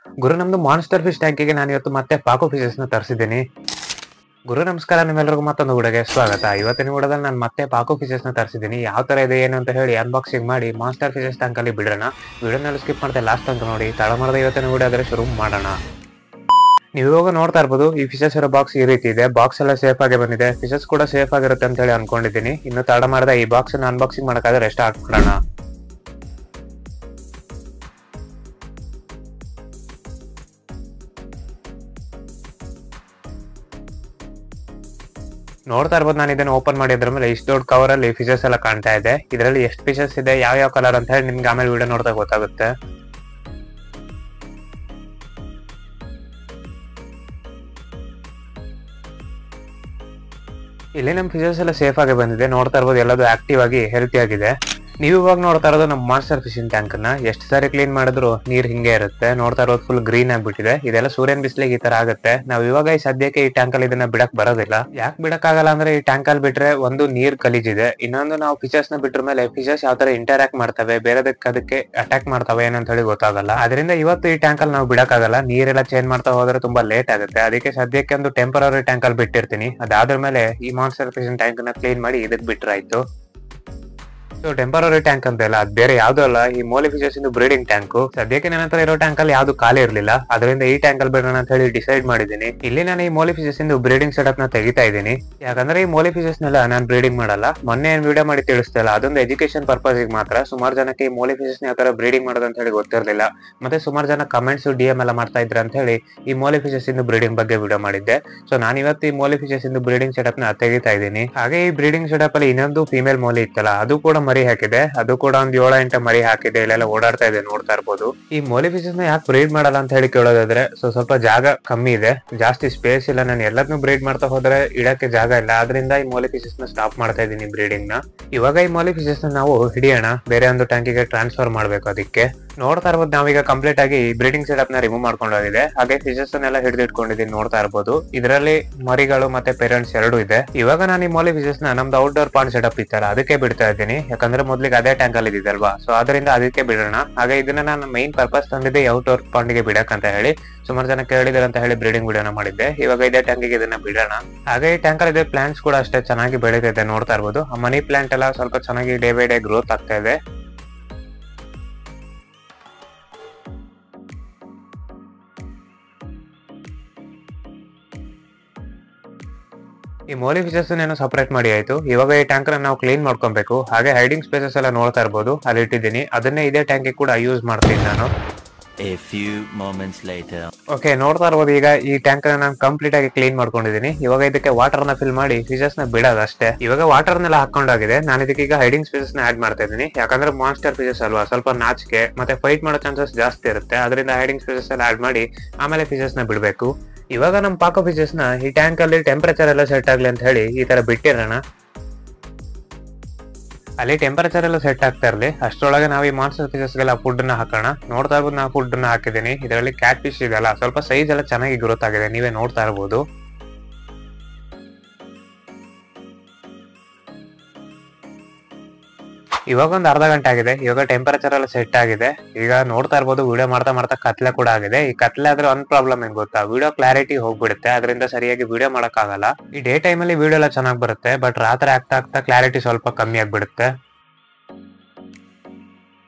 ಗುರು ನಮ್ದು monster fish ಟ್ಯಾಂಕಿಗೆ ನಾನು ಇವತ್ತು ಮತ್ತೆ ಪಾಕೋ ಫಿಶಸ್ ನ ತರಿಸಿದ್ದೀನಿ. ಗುರು ನಮಸ್ಕಾರ, ನಿಮ್ಮೆಲ್ಲರಿಗೂ ಮತ್ತೊಂದು ವಿಡಿಯೋಗೆ ಸ್ವಾಗತ. ಇವತ್ತಿನ ವಿಡಿಯೋದಲ್ಲಿ ನಾನು ಮತ್ತೆ ಪಾಕೋ ಫಿಶಸ್ ನ ತರಿಸಿದ್ದೀನಿ. ಯಾವ ತರ ಇದೆ ಏನು ಅಂತ ಹೇಳಿ ಅನ್ಬಾಕ್ಸಿಂಗ್ ಮಾಡಿ ಮಾನ್ಸ್ಟರ್ ಫಿಶಸ್ ಟ್ಯಾಂಕ್ ಅಲ್ಲಿ ಬಿಡೋಣ. ವಿಡಿಯೋನಲ್ಲಿ ಸ್ಕಿಪ್ ಮಾಡ್ತಾ ಲಾಸ್ಟ್ ಅಂತ ನೋಡಿ. ತಡ ಮಾಡದೆ ಇವತ್ತಿನ ವಿಡಿಯೋ ಆದರೆ ಶುರು ಮಾಡೋಣ. ನೀವು ಇವಾಗ ನೋಡ್ತಾ ಇರ್ಬೋದು, ಈ ಫಿಶಸ್ ಇರೋ ಬಾಕ್ಸ್ ಈ ರೀತಿ ಇದೆ. ಬಾಕ್ಸ್ ಎಲ್ಲ ಸೇಫ್ ಆಗಿ ಬಂದಿದೆ. ಫಿಶಸ್ ಕೂಡ ಸೇಫ್ ಆಗಿರುತ್ತೆ ಅಂತ ಹೇಳಿ ಅನ್ಕೊಂಡಿದ್ದೀನಿ. ಇನ್ನು ತಡ ಮಾಡದೆ ಈ ಬಾಕ್ಸ್ ಅನ್ನು ಅನ್ಬಾಕ್ಸಿಂಗ್ ಮಾಡೋಕ್ಕಾದ್ರೆ ಸ್ಟಾರ್ಟ್ ಮಾಡೋಣ. ನೋಡ್ತಾ ಇರ್ಬೋದು, ನಾನು ಇದನ್ನ ಓಪನ್ ಮಾಡಿ ಅದ್ರ ಮೇಲೆ ಇಷ್ಟು ದೊಡ್ಡ ಕವರ್ ಅಲ್ಲಿ ಫಿಶಸ್ ಎಲ್ಲ ಕಾಣ್ತಾ ಇದೆ. ಇದರಲ್ಲಿ ಎಷ್ಟು ಫಿಶಸ್ ಇದೆ, ಯಾವ ಕಲರ್ ಅಂತ ಹೇಳಿ ನಿಮ್ಗೆ ಆಮೇಲೆ ವಿಡಿಯೋ ನೋಡ್ತಾ ಗೊತ್ತಾಗುತ್ತೆ. ಇಲ್ಲಿ ನಮ್ ಫಿಶಸ್ ಎಲ್ಲ ಸೇಫ್ ಆಗಿ ಬಂದಿದೆ. ನೋಡ್ತಾ ಇರ್ಬೋದು, ಎಲ್ಲದು ಆಕ್ಟಿವ್ ಆಗಿ ಹೆಲ್ತಿ ಆಗಿದೆ. ನೀವು ಇವಾಗ ನೋಡ್ತಾ ಇರೋದು ನಮ್ಮ ಮಾನ್ಸ್ಟರ್ ಫಿಶಿಂಗ್ ಟ್ಯಾಂಕ್ ಅನ್ನ. ಎಷ್ಟು ಸಾರಿ ಕ್ಲೀನ್ ಮಾಡಿದ್ರು ನೀರ್ ಹಿಂಗೆ ಇರುತ್ತೆ. ನೋಡ್ತಾ ಇರೋದು ಫುಲ್ ಗ್ರೀನ್ ಆಗ್ಬಿಟ್ಟಿದೆ. ಇದೆಲ್ಲ ಸೂರ್ಯನ ಬಿಸಿಲಿಗೆ ಈ ತರ ಆಗುತ್ತೆ. ನಾವು ಇವಾಗ ಈ ಸದ್ಯಕ್ಕೆ ಈ ಟ್ಯಾಂಕ್ ಅಲ್ಲಿ ಇದನ್ನ ಬಿಡಕ್ ಬರೋದಿಲ್ಲ. ಯಾಕೆ ಬಿಡಕ್ ಆಗಲ್ಲ ಅಂದ್ರೆ, ಈ ಟ್ಯಾಂಕ್ ಅಲ್ಲಿ ಬಿಟ್ರೆ ಒಂದು ನೀರ್ ಗಲೀಜಿದೆ, ಇನ್ನೊಂದು ನಾವು ಫಿಶಸ್ ನ ಬಿಟ್ರ ಮೇಲೆ ಫಿಶಸ್ ಯಾವ ತರ ಇಂಟರಾಕ್ಟ್ ಮಾಡ್ತವೆ, ಬೇರೆದಕ್ಕೆ ಅದಕ್ಕೆ ಅಟ್ಯಾಕ್ ಮಾಡ್ತವೆ ಏನಂತ ಹೇಳಿ ಗೊತ್ತಾಗಲ್ಲ. ಅದರಿಂದ ಇವತ್ತು ಈ ಟ್ಯಾಂಕ್ ಅಲ್ಲಿ ನಾವು ಬಿಡಕ್ಕಾಗಲ್ಲ. ನೀರೆಲ್ಲ ಚೇಂಜ್ ಮಾಡ್ತಾ ಹೋದ್ರೆ ತುಂಬಾ ಲೇಟ್ ಆಗುತ್ತೆ. ಅದಕ್ಕೆ ಸದ್ಯಕ್ಕೆ ಒಂದು ಟೆಂಪರರಿ ಟ್ಯಾಂಕ್ ಅಲ್ಲಿ ಬಿಟ್ಟಿರ್ತೀನಿ. ಅದಾದ್ರ ಮೇಲೆ ಈ ಮಾನ್ಸ್ಟರ್ ಫಿಶಿಂಗ್ ಟ್ಯಾಂಕ್ ನ ಕ್ಲೀನ್ ಮಾಡಿ ಇದಕ್ ಬಿಟ್ರಾಯ್ತು. ಸೊ ಟೆಂಪರರಿ ಟ್ಯಾಂಕ್ ಅಂತ ಇಲ್ಲ, ಅದು ಬೇರೆ ಯಾವ್ದು ಅಲ್ಲ, ಈ ಮೋಲಿ ಫಿಶಸ್ ಇಂದು ಬ್ರೀಡಿಂಗ್ ಟ್ಯಾಂಕ್. ಸದ್ಯಕ್ಕೆ ನನ್ನ ಹತ್ರ ಇರೋ ಟ್ಯಾಂಕ್ ಅಲ್ಲಿ ಯಾವ್ದು ಖಾಲಿ ಇರ್ಲಿಲ್ಲ, ಅದರಿಂದ ಈ ಟ್ಯಾಂಕ್ ಅಲ್ಲಿ ಬಿಡೋಣ ಅಂತ ಹೇಳಿ ಡಿಸೈಡ್ ಮಾಡಿದೀನಿ. ಇಲ್ಲಿ ನಾನು ಈ ಮೋಲಿ ಫಿಶಸ್ ಇಂದು ಬ್ರೀಡಿಂಗ್ ಸೆಟಪ್ ನ ತೆಗಿತಾ ಇದ್ದೀನಿ. ಯಾಕಂದ್ರೆ ಈ ಮೋಲಿ ಫಿಶಸ್ ನೆಲ್ಲ ನಾನು ಬ್ರೀಡಿಂಗ್ ಮಾಡಲ್ಲ. ಮೊನ್ನೆ ಏನ್ ವಿಡಿಯೋ ಮಾಡಿ ತಿಳಿಸ್ತಲ್ಲ, ಅದೊಂದು ಎಜುಕೇಶನ್ ಪರ್ಪಸ್ ಮಾತ್ರ. ಸುಮಾರು ಜನಕ್ಕೆ ಈ ಮೋಲಿ ಫಿಶಸ್ ನ ಯಾವ ತರ ಬ್ರೀಡಿಂಗ್ ಮಾಡೋದು ಅಂತ ಹೇಳಿ ಗೊತ್ತಿರಲಿಲ್ಲ. ಮತ್ತೆ ಸುಮಾರು ಜನ ಕಮೆಂಟ್ಸ್ DM ಎಲ್ಲ ಮಾಡ್ತಾ ಇದ್ರ ಅಂತ ಹೇಳಿ ಈ ಮೋಲಿ ಫಿಶಸ್ ಇಂದು ಬ್ರೀಡಿಂಗ್ ಬಗ್ಗೆ ವಿಡಿಯೋ ಮಾಡಿದ್ದೆ. ಸೊ ನಾನು ಇವತ್ತು ಈ ಮೋಲಿ ಫಿಶಸ್ ಇಂದು ಬ್ರೀಡಿಂಗ್ ಸೆಟಪ್ ನ ತೆಗಿತಾ ಇದ್ದೀನಿ. ಹಾಗೆ ಈ ಬ್ರೀಡಿಂಗ್ ಸೆಟಪ್ ಅಲ್ಲಿ ಇನ್ನೊಂದು ಫೀಮೇಲ್ ಮೋಲಿ ಇತ್ತಲ್ಲ, ಅದು ಕೂಡ ಮರಿ ಹಾಕಿದೆ. ಅದು ಕೂಡ ಒಂದ್ 7-8 ಮರಿ ಹಾಕಿದೆ. ಇಲ್ಲೆಲ್ಲ ಓಡಾಡ್ತಾ ಇದೆ, ನೋಡ್ತಾ ಇರ್ಬೋದು. ಈ ಮೋಲಿ ಫಿಶಸ್ ನ ಯಾಕೆ ಬ್ರೀಡ್ ಮಾಡಲ್ಲ ಅಂತ ಹೇಳಿ ಕೇಳೋದಾದ್ರೆ, ಸ್ವಲ್ಪ ಜಾಗ ಕಮ್ಮಿ ಇದೆ, ಜಾಸ್ತಿ ಸ್ಪೇಸ್ ಇಲ್ಲ. ನಾನು ಎಲ್ಲದನ್ನು ಬ್ರೀಡ್ ಮಾಡ್ತಾ ಹೋದ್ರೆ ಇಡಕ್ಕೆ ಜಾಗ ಇಲ್ಲ. ಆದ್ರಿಂದ ಈ ಮೋಲಿ ಫಿಶಸ್ ನ ಸ್ಟಾಪ್ ಮಾಡ್ತಾ ಇದ್ದೀನಿ ಬ್ರೀಡಿಂಗ್ ನ. ಇವಾಗ ಈ ಮೋಲಿ ಫಿಶಸ್ ನ ನಾವು ಹಿಡಿಯೋಣ, ಬೇರೆ ಒಂದು ಟ್ಯಾಂಕಿಗೆ ಟ್ರಾನ್ಸ್ಫರ್ ಮಾಡ್ಬೇಕು. ಅದಕ್ಕೆ ನೋಡ್ತಾ ಇರ್ಬೋದು, ನಾವೀಗ ಕಂಪ್ಲೀಟ್ ಆಗಿ ಬ್ರೀಡಿಂಗ್ ಸೆಟಪ್ ನ ರಿಮೂವ್ ಮಾಡ್ಕೊಂಡು ಹೋಗಿದೆ. ಹಾಗೆ ಫಿಶಸ್ ಅನ್ನೆಲ್ಲ ಹಿಡಿದಿಟ್ಕೊಂಡಿದ್ದೀನಿ, ನೋಡ್ತಾ ಇರ್ಬೋದು. ಇದರಲ್ಲಿ ಮರಿಗಳು ಮತ್ತೆ ಪೇರೆಂಟ್ಸ್ ಎರಡು ಇದೆ. ಇವಾಗ ನಾನು ಈ ಮೋಲಿ ಫಿಶಸ್ ನ ನಮ್ದು ಔಟ್ಡೋರ್ ಪಾಂಡ್ ಸೆಟಪ್ ಇತ್ತಲ್ಲ, ಅದಕ್ಕೆ ಬಿಡ್ತಾ ಇದ್ದೀನಿ. ಯಾಕಂದ್ರೆ ಮೊದ್ಲಿಗೆ ಅದೇ ಟ್ಯಾಂಕ್ ಅಲ್ಲಿ ಇದಿದಲ್ವಾ, ಸೊ ಅದರಿಂದ ಅದಕ್ಕೆ ಬಿಡೋಣ. ಹಾಗೆ ಇದನ್ನ ನಾನು ಮೈನ್ ಪರ್ಪಸ್ ತಂದಿದ್ದೆ ಔಟ್ಡೋರ್ ಪಾಂಡ್ ಗೆ ಬಿಡಕ್ ಅಂತ ಹೇಳಿ. ಸುಮಾರು ಜನ ಕೇಳಿದಾರೆ ಅಂತ ಹೇಳಿ ಬ್ರೀಡಿಂಗ್ ವಿಡಿಯೋನ ಮಾಡಿದ್ದೆ. ಇವಾಗ ಇದೇ ಟ್ಯಾಂಕಿಗೆ ಇದನ್ನ ಬಿಡೋಣ. ಹಾಗೆ ಈ ಟ್ಯಾಂಕ್ ಅಲ್ಲಿ ಪ್ಲಾಂಟ್ಸ್ ಕೂಡ ಅಷ್ಟೇ ಚೆನ್ನಾಗಿ ಬೆಳೀತಿದೆ, ನೋಡ್ತಾ ಇರ್ಬೋದು. ಆ ಮನಿ ಪ್ಲಾಂಟ್ ಎಲ್ಲ ಸ್ವಲ್ಪ ಚೆನ್ನಾಗಿ ಡೇ ಬೈ ಡೇ ಗ್ರೋತ್ ಆಗ್ತಾ ಇದೆ. ಈ ಮೋಲಿ ಫಿಶಸ್ ಏನೋ ಸಪರೇಟ್ ಮಾಡಿ ಆಯ್ತು. ಇವಾಗ ಈ ಟ್ಯಾಂಕ್ ನಾವು ಕ್ಲೀನ್ ಮಾಡ್ಕೊಬೇಕು. ಹಾಗೆ ಹೈಡಿಂಗ್ ಸ್ಪೇಸಸ್ ಎಲ್ಲ ನೋಡ್ತಾ ಇರ್ಬೋದು, ಅಲ್ಲಿ ಇಟ್ಟಿದ್ದೀನಿ. ಅದನ್ನೇ ಇದೇ ಟ್ಯಾಂಕ್ ಕೂಡ ಯೂಸ್ ಮಾಡ್ತೀನಿ ನಾನು. A few moments later. Okay, ನೋಡ್ತಾ ಇರ್ಬೋದು, ಈಗ ಈ ಟ್ಯಾಂಕ್ ನಾನು ಕಂಪ್ಲೀಟ್ ಆಗಿ ಕ್ಲೀನ್ ಮಾಡ್ಕೊಂಡಿದ್ದೀನಿ. ಇವಾಗ ಇದಕ್ಕೆ ವಾಟರ್ ನ ಫಿಲ್ ಮಾಡಿ ಫಿಶಸ್ ನ ಬಿಡೋದು ಅಷ್ಟೇ. ಇವಾಗ ವಾಟರ್ ನೆಲ್ಲ ಹಾಕೊಂಡಾಗಿದೆ. ನಾನು ಇದಕ್ಕೆ ಈಗ ಹೈಡಿಂಗ್ ಸ್ಪೇಸಸ್ ನ ಆಡ್ ಮಾಡ್ತಾ ಇದ್ದೀನಿ. ಯಾಕಂದ್ರೆ ಮಾನ್ಸ್ಟರ್ ಫಿಶಸ್ ಅಲ್ವಾ, ಸ್ವಲ್ಪ ನಾಚಿಕೆ ಮತ್ತೆ ಫೈಟ್ ಮಾಡೋ ಚಾನ್ಸಸ್ ಜಾಸ್ತಿ ಇರುತ್ತೆ. ಅದರಿಂದ ಹೈಡಿಂಗ್ ಸ್ಪೇಸಸ್ ಎಲ್ಲ ಆಡ್ ಮಾಡಿ ಆಮೇಲೆ ಫಿಶಸ್ ನ ಬಿಡಬೇಕು. ಇವಾಗ ನಮ್ ಪಾಕೋ ಫಿಶಸ್ ನ ಈ ಟ್ಯಾಂಕ್ ಅಲ್ಲಿ ಟೆಂಪರೇಚರ್ ಎಲ್ಲ ಸೆಟ್ ಆಗ್ಲಿ ಅಂತ ಹೇಳಿ ಈ ತರ ಬಿಟ್ಟಿರೋಣ. ಅಲ್ಲಿ ಟೆಂಪರೇಚರ್ ಎಲ್ಲ ಸೆಟ್ ಆಗ್ತಾ ಇರಲಿ. ಅಷ್ಟರೊಳಗೆ ನಾವು ಈ ಮಾನ್ಸ್ಟರ್ ಫಿಶಸ್ ಗೆಲ್ಲ ಫುಡ್ ನ ಹಾಕೋಣ. ನೋಡ್ತಾ ಇರ್ಬೋದು, ನಾನು ಫುಡ್ ನ ಹಾಕಿದ್ದೀನಿ. ಇದರಲ್ಲಿ ಕ್ಯಾಟ್ ಫಿಶ್ ಇದೆಲ್ಲ ಸ್ವಲ್ಪ ಸೈಜ್ ಎಲ್ಲ ಚೆನ್ನಾಗಿ ಗ್ರೋತ್ ಆಗಿದೆ, ನೀವೇ ನೋಡ್ತಾ ಇರ್ಬೋದು. ಇವಾಗ ಒಂದು ಅರ್ಧ ಗಂಟೆ ಆಗಿದೆ. ಇವಾಗ ಟೆಂಪರೇಚರ್ ಎಲ್ಲ ಸೆಟ್ ಆಗಿದೆ. ಈಗ ನೋಡ್ತಾ ಇರ್ಬೋದು, ವಿಡಿಯೋ ಮಾಡ್ತಾ ಮಾಡ್ತಾ ಕತ್ಲೆ ಕೂಡ ಆಗಿದೆ. ಈ ಕತ್ಲೆ ಆದ್ರೆ ಒಂದ್ ಪ್ರಾಬ್ಲಮ್ ಏನ್ ಗೊತ್ತಾ, ವಿಡಿಯೋ ಕ್ಲಾರಿಟಿ ಹೋಗ್ಬಿಡುತ್ತೆ. ಅದರಿಂದ ಸರಿಯಾಗಿ ವಿಡಿಯೋ ಮಾಡಕ್ ಆಗಲ್ಲ. ಈ ಡೇ ಟೈಮ್ ಅಲ್ಲಿ ವಿಡಿಯೋ ಎಲ್ಲ ಚೆನ್ನಾಗಿ ಬರುತ್ತೆ, ಬಟ್ ರಾತ್ರಿ ಆಗ್ತಾ ಆಗ್ತಾ ಕ್ಲಾರಿಟಿ ಸ್ವಲ್ಪ ಕಮ್ಮಿ ಆಗ್ಬಿಡುತ್ತೆ.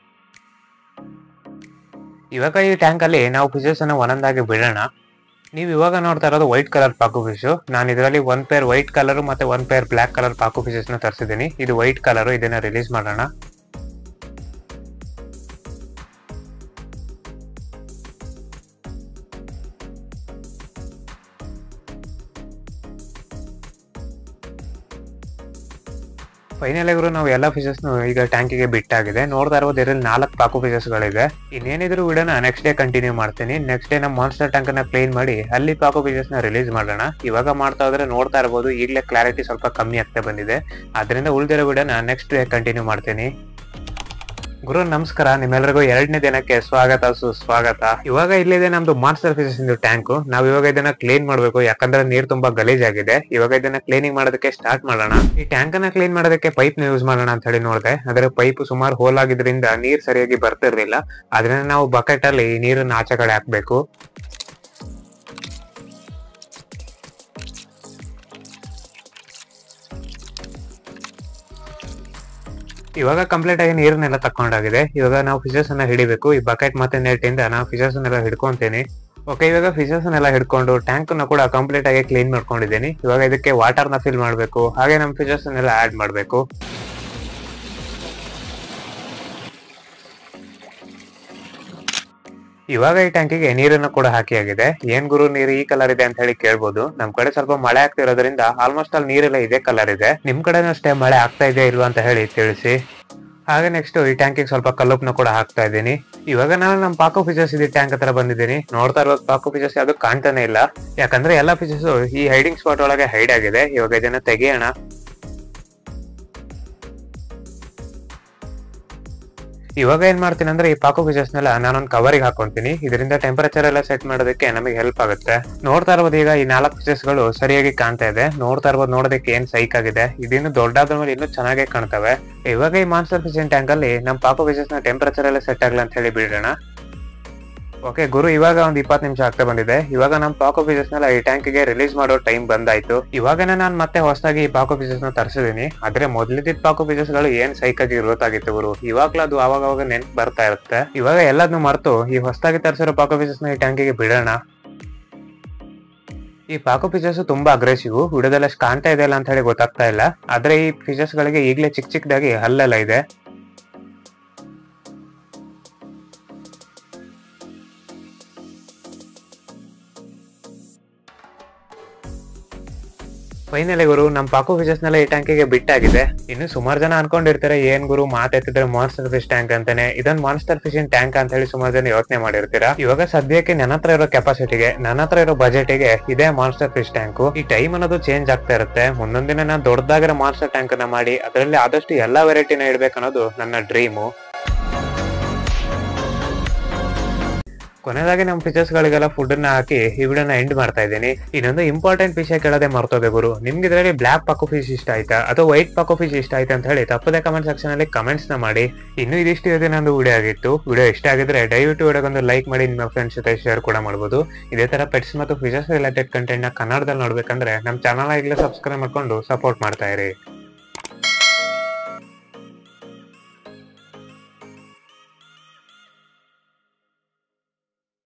ಇವಾಗ ಈ ಟ್ಯಾಂಕ್ ಅಲ್ಲಿ ನಾವು ಫಿಶಸ್ ಅನ್ನ ಒಂದೊಂದಾಗಿ ಬಿಡೋಣ. ನೀವು ಇವಾಗ ನೋಡ್ತಾ ಇರೋದು ವೈಟ್ ಕಲರ್ ಪಾಕು ಫಿಶ್. ನಾನು ಇದರಲ್ಲಿ 1 ಪೇರ್ ವೈಟ್ ಕಲರ್ ಮತ್ತೆ 1 pair black colour pacu fishes ನ ತರಿಸಿದ್ದೀನಿ. ಇದು ವೈಟ್ ಕಲರ್, ಇದನ್ನ ರಿಲೀಸ್ ಮಾಡೋಣ. ಫೈನಲ್ ಆಗಿರೋ ನಾವು ಎಲ್ಲ ಫಿಶಸ್ ಈಗ ಟ್ಯಾಂಕಿಗೆ ಬಿಟ್ಟಾಗಿದೆ. ನೋಡ್ತಾ ಇರ್ಬೋದು, ಇದರಲ್ಲಿ 4 ಪಾಕು ಫಿಶಸ್ ಗಳಿದೆ. ಇನ್ನೇನಿದ್ರು ವಿಡಿಯೋನ ನೆಕ್ಸ್ಟ್ ಡೇ ಕಂಟಿನ್ಯೂ ಮಾಡ್ತೀನಿ. ನೆಕ್ಸ್ಟ್ ಡೇ ನಮ್ಮ ಮಾನ್ಸ್ಟರ್ ಟ್ಯಾಂಕ್ ನ ಕ್ಲೀನ್ ಮಾಡಿ ಅಲ್ಲಿ ಪಾಕು ಫಿಶಸ್ ನ ರಿಲೀಸ್ ಮಾಡೋಣ. ಇವಾಗ ಮಾಡ್ತಾ ಹೋದ್ರೆ ನೋಡ್ತಾ ಇರ್ಬೋದು, ಈಗಲೇ ಕ್ಲಾರಿಟಿ ಸ್ವಲ್ಪ ಕಮ್ಮಿ ಆಗ್ತಾ ಬಂದಿದೆ. ಅದರಿಂದ ಉಳಿದಿರೋ ವಿಡಿಯೋನ ನೆಕ್ಸ್ಟ್ ಡೇ ಕಂಟಿನ್ಯೂ ಮಾಡ್ತೀನಿ. ಗುರು ನಮಸ್ಕಾರ, ನಿಮ್ಮೆಲ್ಲರಿಗೂ 2ನೇ ದಿನಕ್ಕೆ ಸ್ವಾಗತ ಸುಸ್ವಾಗತ. ಇವಾಗ ಇಲ್ಲಿದೆ ನಮ್ದು ಮಾನ್ಸ್ಟರ್ ಫಿಶಸ್ ಟ್ಯಾಂಕ್. ನಾವ್ ಇವಾಗ ಇದನ್ನ ಕ್ಲೀನ್ ಮಾಡ್ಬೇಕು, ಯಾಕಂದ್ರೆ ನೀರ್ ತುಂಬಾ ಗಲೀಜಾಗಿದೆ. ಇವಾಗ ಇದನ್ನ ಕ್ಲೀನಿಂಗ್ ಮಾಡೋದಕ್ಕೆ ಸ್ಟಾರ್ಟ್ ಮಾಡೋಣ. ಈ ಟ್ಯಾಂಕ್ ಅನ್ನ ಕ್ಲೀನ್ ಮಾಡೋದಕ್ಕೆ ಪೈಪ್ ನ ಯೂಸ್ ಮಾಡೋಣ ಅಂತ ಹೇಳಿ ನೋಡಿದೆ. ಅದರ ಪೈಪ್ ಸುಮಾರು ಹೋಲ್ ಆಗಿದ್ರಿಂದ ನೀರ್ ಸರಿಯಾಗಿ ಬರ್ತಿರ್ಲಿಲ್ಲ. ಅದನ್ನ ನಾವು ಬಕೆಟ್ ಅಲ್ಲಿ ನೀರನ್ನ ಆಚೆ ಕಡೆ ಹಾಕ್ಬೇಕು. ಇವಾಗ ಕಂಪ್ಲೀಟ್ ಆಗಿ ನೀರನ್ನೆಲ್ಲ ತಕೊಂಡಾಗಿದೆ. ಇವಾಗ ನಾವು ಫಿಶಸ್ ಅನ್ನ ಹಿಡಿಬೇಕು. ಈ ಬಕೆಟ್ ಮತ್ತೆ ನೆಟ್ ಇಂದ ನಾವು ಫಿಶಸ್ ಅನ್ನೆಲ್ಲ ಹಿಡ್ಕೊಂತೀನಿ. ಓಕೆ, ಇವಾಗ ಫಿಶಸ್ ಅನ್ನೆಲ್ಲ ಹಿಡ್ಕೊಂಡು ಟ್ಯಾಂಕ್ ಅನ್ನ ಕೂಡ ಕಂಪ್ಲೀಟ್ ಆಗಿ ಕ್ಲೀನ್ ಮಾಡ್ಕೊಂಡಿದ್ದೀನಿ. ಇವಾಗ ಇದಕ್ಕೆ ವಾಟರ್ ನ ಫಿಲ್ ಮಾಡ್ಬೇಕು, ಹಾಗೆ ನಮ್ಮ ಫಿಶಸ್ ಅನ್ನೆಲ್ಲ ಆಡ್ ಮಾಡ್ಬೇಕು. ಇವಾಗ ಈ ಟ್ಯಾಂಕಿಗೆ ನೀರನ್ನು ಕೂಡ ಹಾಕಿ ಆಗಿದೆ. ಏನ್ ಗುರು ನೀರು ಈ ಕಲರ್ ಇದೆ ಅಂತ ಹೇಳಿ ಕೇಳ್ಬೋದು. ನಮ್ ಕಡೆ ಸ್ವಲ್ಪ ಮಳೆ ಆಗ್ತಿರೋದ್ರಿಂದ ಆಲ್ಮೋಸ್ಟ್ ಅಲ್ಲಿ ನೀರೆಲ್ಲ ಇದೇ ಕಲರ್ ಇದೆ. ನಿಮ್ ಕಡೆನೂ ಅಷ್ಟೇ ಮಳೆ ಆಗ್ತಾ ಇದೆಯಾ ಇಲ್ವಾ ಅಂತ ಹೇಳಿ ತಿಳಿಸಿ. ಹಾಗೆ ನೆಕ್ಸ್ಟ್ ಈ ಟ್ಯಾಂಕಿಗೆ ಸ್ವಲ್ಪ ಕಲ್ಲುಪ್ನ ಕೂಡ ಹಾಕ್ತಾ ಇದ್ದೀನಿ. ಇವಾಗ ನಾನು ನಮ್ಮ ಪಾಕೋ ಫಿಶಸ್ ಇದೆ ಟ್ಯಾಂಕ್ ಹತ್ರ ಬಂದಿದ್ದೀನಿ. ನೋಡ್ತಾ ಇರೋದು ಪಾಕೋ ಫಿಶಸ್ ಯಾವ್ದು ಕಾಣ್ತಾನೆ ಇಲ್ಲ, ಯಾಕಂದ್ರೆ ಎಲ್ಲಾ ಫಿಶಸ್ ಈ ಹೈಡಿಂಗ್ ಸ್ಪಾಟ್ ಒಳಗೆ ಹೈಡ್ ಆಗಿದೆ. ಇವಾಗ ಇದನ್ನ ತೆಗಿಯೋಣ. ಇವಾಗ ಏನ್ ಮಾಡ್ತೀನಿ ಅಂದ್ರೆ ಈ ಪಾಕೋ ಫಿಶಸ್ ನೆಲ್ಲ ನಾನೊಂದು ಕವರಿಗೆ ಹಾಕೊಂತೀನಿ. ಇದರಿಂದ ಟೆಂಪರೇಚರ್ ಎಲ್ಲ ಸೆಟ್ ಮಾಡೋದಕ್ಕೆ ನಮಗೆ ಹೆಲ್ಪ್ ಆಗುತ್ತೆ. ನೋಡ್ತಾ ಇರ್ಬೋದು, ಈಗ ಈ 4 ಫಿಶಸ್ ಗಳು ಸರಿಯಾಗಿ ಕಾಣ್ತಾ ಇದೆ. ನೋಡ್ತಾ ಇರ್ಬೋದು, ನೋಡೋದಕ್ಕೆ ಏನ್ ಸೈಕ್ ಆಗಿದೆ. ಇದಿನ್ನು ದೊಡ್ಡಾದ್ರ ಮೇಲೆ ಇನ್ನೂ ಚೆನ್ನಾಗಿ ಕಾಣ್ತವೆ. ಇವಾಗ ಈ ಮಾನ್ಸ್ಟರ್ ಫಿಶಿಂಗ್ ಟ್ಯಾಂಕ್ ಅಲ್ಲಿ ನಮ್ ಪಾಕೋ ಫಿಶಸ್ ನ ಟೆಂಪರೇಚರ್ ಎಲ್ಲ ಸೆಟ್ ಆಗ್ಲ ಅಂತ ಹೇಳಿ ಬಿಡೋಣ. ಓಕೆ ಗುರು, ಇವಾಗ ಒಂದ್ 20 ನಿಮಿಷ ಆಗ್ತಾ ಬಂದಿದೆ. ಇವಾಗ ನಮ್ ಪಾಕೋ ಫಿಶಸ್ ನೆಲ್ಲ ಈ ಟ್ಯಾಂಕ್ ಗೆ ರಿಲೀಸ್ ಮಾಡೋ ಟೈಮ್ ಬಂದಾಯ್ತು. ಇವಾಗನೇ ನಾನು ಮತ್ತೆ ಹೊಸದಾಗಿ ಈ ಪಾಕೋ ಫಿಶಸ್ ನ ತರಿಸಿದೀನಿ. ಆದ್ರೆ ಮೊದ್ಲಿದ್ದ ಪಾಕೋ ಫಿಶಸ್ ಗಳು ಏನ್ ಸೈಕ್ ಆಗಿ ಗೊತ್ತಾಗಿತ್ತು ಗುರು. ಇವಾಗ್ಲೂ ಅದು ಅವಾಗ ನೆನ್ಪು ಬರ್ತಾ ಇರುತ್ತೆ. ಇವಾಗ ಎಲ್ಲದನ್ನು ಮರೆತು ಈ ಹೊಸದಾಗಿ ತರಿಸಿರೋ ಪಾಕೋ ಫಿಶಸ್ ನ ಈ ಟ್ಯಾಂಕಿಗೆ ಬಿಡೋಣ. ಈ ಪಾಕೋ ಫಿಶಸ್ ತುಂಬಾ ಅಗ್ರೆಸಿವ್. ವಿಡಿಯೋದಲ್ಲಿ ಅಷ್ಟು ಕಾಣ್ತಾ ಇದೆ ಅಂತ ಹೇಳಿ ಗೊತ್ತಾಗ್ತಾ ಇಲ್ಲ. ಆದ್ರೆ ಈ ಫಿಶಸ್ ಗಳಿಗೆ ಈಗಲೇ ಚಿಕ್ಕದಾಗಿ ಹಲ್ಲೆಲ್ಲ ಇದೆ. ಫೈನಲಿ ಗುರು, ನಮ್ ಪಾಕೋ ಫಿಶಸ್ ನೆಲ್ಲ ಈ ಟ್ಯಾಂಕಿಗೆ ಬಿಟ್ಟಾಗಿದೆ. ಇನ್ನು ಸುಮಾರು ಜನ ಅನ್ಕೊಂಡಿರ್ತಾರೆ, ಏನ್ ಗುರು ಮಾತಾಡ್ತಿದ್ರೆ ಮಾನ್ಸ್ಟರ್ ಫಿಶ್ ಟ್ಯಾಂಕ್ ಅಂತಾನೆ, ಇದೊಂದು ಮಾನ್ಸ್ಟರ್ ಫಿಶಿಂಗ್ ಟ್ಯಾಂಕ್ ಅಂತ ಹೇಳಿ ಸುಮಾರು ಜನ ಯೋಚನೆ ಮಾಡಿರ್ತೀರಾ. ಇವಾಗ ಸದ್ಯಕ್ಕೆ ನನ್ನ ಹತ್ರ ಇರೋ ಕೆಪಾಸಿಟಿಗೆ, ನನ್ನ ಹತ್ರ ಇರೋ ಬಜೆಟ್ಗೆ ಇದೇ ಮಾನ್ಸ್ಟರ್ ಫಿಶ್ ಟ್ಯಾಂಕ್. ಈ ಟೈಮ್ ಅನ್ನೋದು ಚೇಂಜ್ ಆಗ್ತಾ ಇರುತ್ತೆ. ಮುಂದೊಂದಿನ ನಾನು ದೊಡ್ಡದಾಗಿರೋ ಮಾನ್ಸ್ಟರ್ ಟ್ಯಾಂಕ್ ಅನ್ನ ಮಾಡಿ ಅದರಲ್ಲಿ ಆದಷ್ಟು ಎಲ್ಲಾ ವೆರೈಟಿನ ಇಡ್ಬೇಕನ್ನೋದು ನನ್ನ ಡ್ರೀಮು. ಕೊನೆಯದಾಗಿ ನಮ್ಮ ಫಿಶಸ್ ಗಳಿಗೆಲ್ಲ ಫುಡ್ ಅನ್ನ ಹಾಕಿ ಈ ವಿಡಿಯೋನ ಎಂಡ್ ಮಾಡ್ತಾ ಇದ್ದೀನಿ. ಇನ್ನೊಂದು ಇಂಪಾರ್ಟೆಂಟ್ ವಿಷಯ ಕೇಳೋದೇ ಮರ್ತೋದೆ ಗುರು. ನಿಮ್ಗೆ ಇದರಲ್ಲಿ ಬ್ಲಾಕ್ ಪಾಕೋ ಫಿಶ್ ಇಷ್ಟ ಆಯ್ತಾ ಅಥವಾ ವೈಟ್ ಪಾಕೋ ಫಿಶ್ ಇಷ್ಟ ಆಯ್ತಾ ಅಂತ ಹೇಳಿ ತಪ್ಪದೆ ಕಮೆಂಟ್ ಸೆಕ್ಷನ್ ಅಲ್ಲಿ ಕಮೆಂಟ್ಸ್ ನ ಮಾಡಿ. ಇನ್ನು ಇದಿಷ್ಟು ಇದೆ ನಂದು ವಿಡಿಯೋ ಆಗಿತ್ತು. ವಿಡಿಯೋ ಇಷ್ಟ ಆಗಿದ್ರೆ ದಯವಿಟ್ಟು ವಿಡಿಯೋಗೊಂದು ಲೈಕ್ ಮಾಡಿ, ನಿಮ್ಮ ಫ್ರೆಂಡ್ಸ್ ಜೊತೆ ಶೇರ್ ಕೂಡ ಮಾಡಬಹುದು. ಇದೇ ತರ ಪೆಟ್ಸ್ ಮತ್ತು ಫಿಶಸ್ ರಿಲೇಟೆಡ್ ಕಂಟೆಂಟ್ ನ ಕನ್ನಡದಲ್ಲಿ ನೋಡ್ಬೇಕಂದ್ರೆ ನಮ್ಮ ಚಾನಲ್ ಈಗಲೇ ಸಬ್ಸ್ಕ್ರೈಬ್ ಮಾಡ್ಕೊಂಡು ಸಪೋರ್ಟ್ ಮಾಡ್ತಾ ಇರಿ.